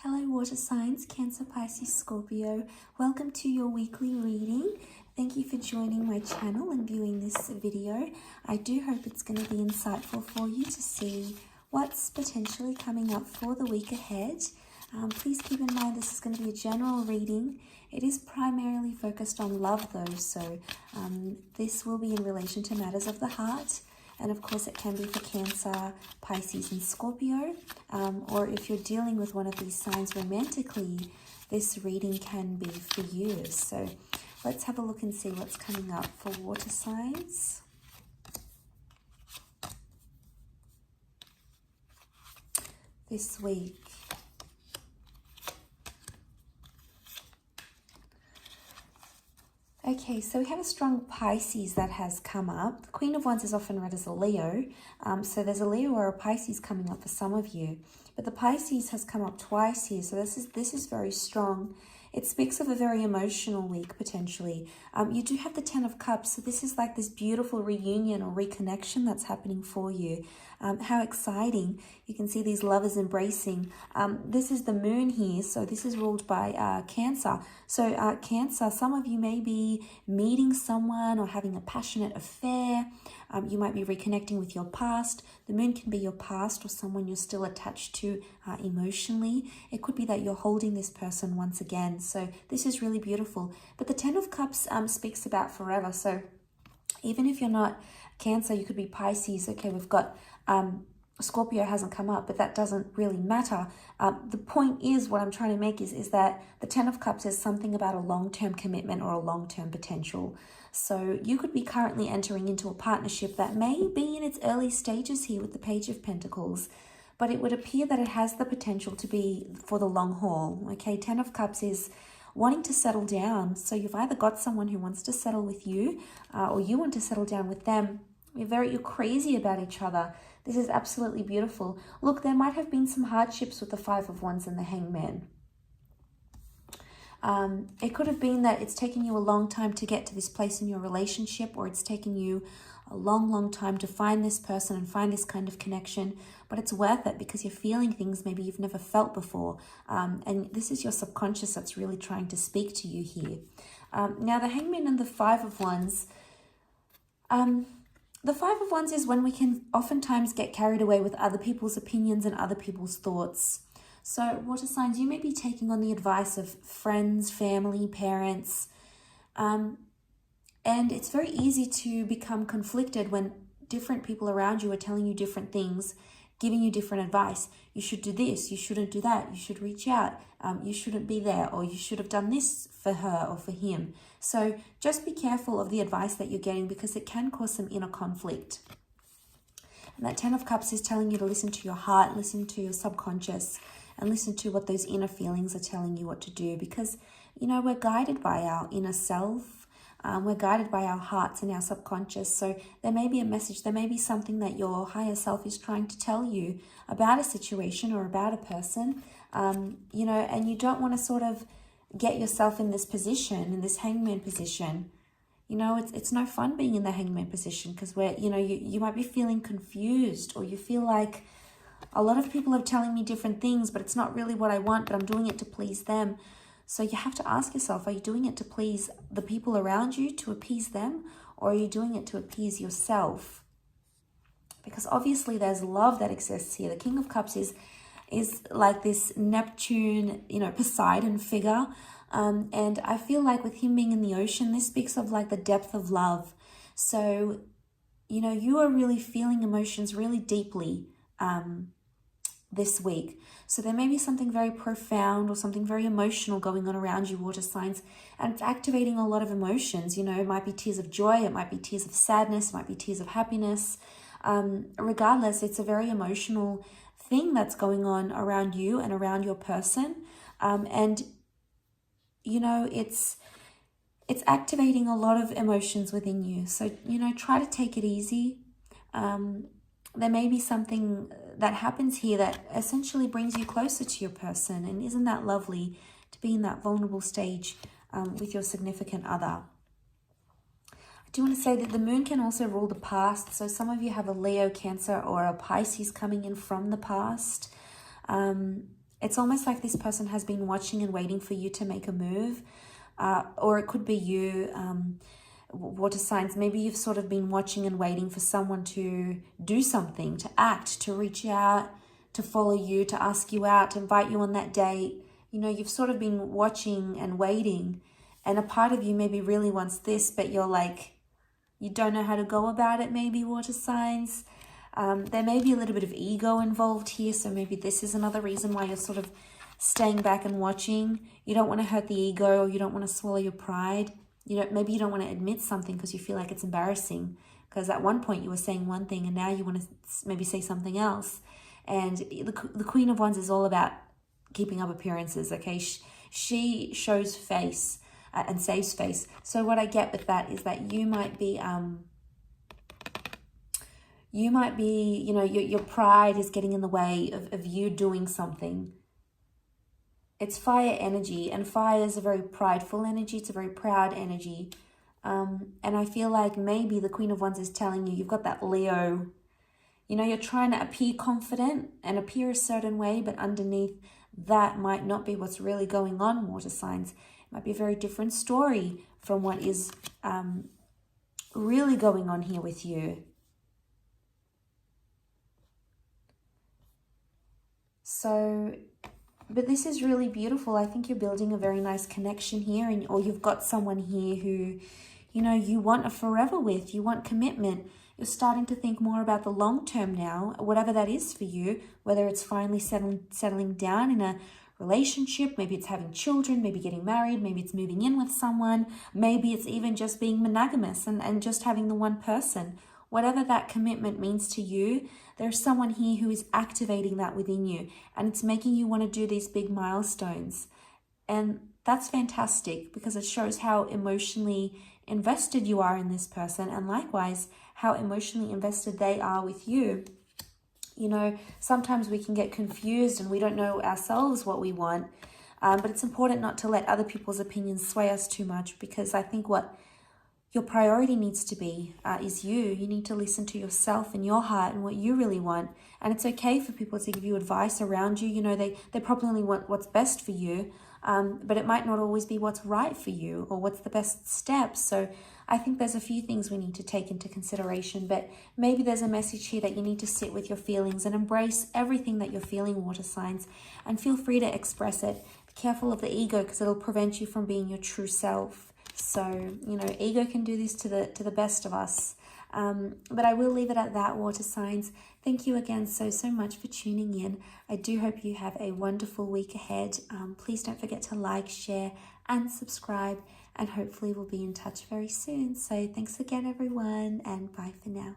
Hello water signs, Cancer, Pisces, Scorpio. Welcome to your weekly reading. Thank you for joining my channel and viewing this video. I do hope it's going to be insightful for you to see what's potentially coming up for the week ahead. Please keep in mind this is going to be a general reading. It is primarily focused on love though, so this will be in relation to matters of the heart. And of course, it can be for Cancer, Pisces, and Scorpio. Or if you're dealing with one of these signs romantically, this reading can be for you. So let's have a look and see what's coming up for water signs. This week. Okay, so we have a strong Pisces that has come up. The Queen of Wands is often read as a Leo. So there's a Leo or a Pisces coming up for some of you. But the Pisces has come up twice here, so this is very strong. It speaks of a very emotional week, potentially. You do have the Ten of Cups, so this is like this beautiful reunion or reconnection that's happening for you. How exciting. You can see these lovers embracing. This is the moon here, so this is ruled by Cancer. So Cancer, some of you may be meeting someone or having a passionate affair. You might be reconnecting with your past. The moon can be your past or someone you're still attached to emotionally. It could be that you're holding this person once again. So this is really beautiful. But the Ten of Cups speaks about forever. So even if you're not Cancer, you could be Pisces. Okay, we've got Scorpio hasn't come up, but that doesn't really matter. The point is, what I'm trying to make is that the Ten of Cups is something about a long-term commitment or a long-term potential. So you could be currently entering into a partnership that may be in its early stages here with the Page of Pentacles, but it would appear that it has the potential to be for the long haul. Okay, Ten of Cups is wanting to settle down. So you've either got someone who wants to settle with you or you want to settle down with them. You're crazy about each other. This is absolutely beautiful. Look, there might have been some hardships with the Five of Wands and the Hangman. It could have been that it's taken you a long time to get to this place in your relationship, or it's taken you a long time to find this person and find this kind of connection, but it's worth it because you're feeling things maybe you've never felt before. And this is your subconscious that's really trying to speak to you here. Now, the Hangman and the Five of Wands, the Five of Wands is when we can oftentimes get carried away with other people's opinions and other people's thoughts. So water signs, you may be taking on the advice of friends, family, parents, and it's very easy to become conflicted when different people around you are telling you different things, giving you different advice. You should do this, you shouldn't do that, you should reach out, you shouldn't be there, or you should have done this for her or for him. So just be careful of the advice that you're getting because it can cause some inner conflict. And that Ten of Cups is telling you to listen to your heart, listen to your subconscious, and listen to what those inner feelings are telling you what to do, because, you know, we're guided by our inner self. We're guided by our hearts and our subconscious. So there may be a message, there may be something that your higher self is trying to tell you about a situation or about a person, you know, and you don't want to sort of get yourself in this position, in this Hangman position. You know, it's no fun being in the Hangman position because you might be feeling confused, or you feel like a lot of people are telling me different things, but it's not really what I want, but I'm doing it to please them. So you have to ask yourself, are you doing it to please the people around you, to appease them, or are you doing it to appease yourself? Because obviously there's love that exists here. The King of Cups is like this Neptune, you know, Poseidon figure. And I feel like with him being in the ocean, this speaks of like the depth of love. So, you know, you are really feeling emotions really deeply this week. So there may be something very profound or something very emotional going on around you, water signs, and it's activating a lot of emotions. You know, it might be tears of joy, it might be tears of sadness, it might be tears of happiness. Regardless, it's a very emotional thing that's going on around you and around your person. And, you know, it's activating a lot of emotions within you. So, you know, try to take it easy. There may be something that happens here that essentially brings you closer to your person. And isn't that lovely to be in that vulnerable stage with your significant other? I do want to say that the moon can also rule the past. So some of you have a Leo, Cancer, or a Pisces coming in from the past. It's almost like this person has been watching and waiting for you to make a move. Or it could be you, water signs. Maybe you've sort of been watching and waiting for someone to do something, to act, to reach out, to follow you, to ask you out, to invite you on that date. You know, you've sort of been watching and waiting. And a part of you maybe really wants this, but you're like, you don't know how to go about it, maybe, water signs. There may be a little bit of ego involved here, so maybe this is another reason why you're sort of staying back and watching. You don't want to hurt the ego, or you don't want to swallow your pride. Maybe you don't want to admit something because you feel like it's embarrassing, because at one point you were saying one thing and now you want to maybe say something else. And the Queen of Wands is all about keeping up appearances, okay? She shows face and saves face. So what I get with that is that you might be, your pride is getting in the way of you doing something. It's fire energy, and fire is a very prideful energy. It's a very proud energy. And I feel like maybe the Queen of Wands is telling you, you've got that Leo. You're trying to appear confident and appear a certain way, but underneath that might not be what's really going on, water signs. It might be a very different story from what is really going on here with you. So, but this is really beautiful. I think you're building a very nice connection here, or you've got someone here who, you want a forever with. You want commitment. You're starting to think more about the long term now, whatever that is for you, whether it's finally settling down in a relationship, maybe it's having children, maybe getting married, maybe it's moving in with someone, maybe it's even just being monogamous and just having the one person. Whatever that commitment means to you, there's someone here who is activating that within you, and it's making you want to do these big milestones. And that's fantastic, because it shows how emotionally invested you are in this person, and likewise how emotionally invested they are with you. Sometimes we can get confused and we don't know ourselves what we want, but it's important not to let other people's opinions sway us too much, because I think what your priority needs to be is you. You need to listen to yourself and your heart and what you really want. And it's okay for people to give you advice around you. They probably want what's best for you, but it might not always be what's right for you or what's the best steps. So I think there's a few things we need to take into consideration, but maybe there's a message here that you need to sit with your feelings and embrace everything that you're feeling, water signs, and feel free to express it. Be careful of the ego, because it'll prevent you from being your true self. So, ego can do this to the best of us. But I will leave it at that, water signs. Thank you again so much for tuning in. I do hope you have a wonderful week ahead. Please don't forget to like, share, and subscribe. And hopefully we'll be in touch very soon. So thanks again, everyone, and bye for now.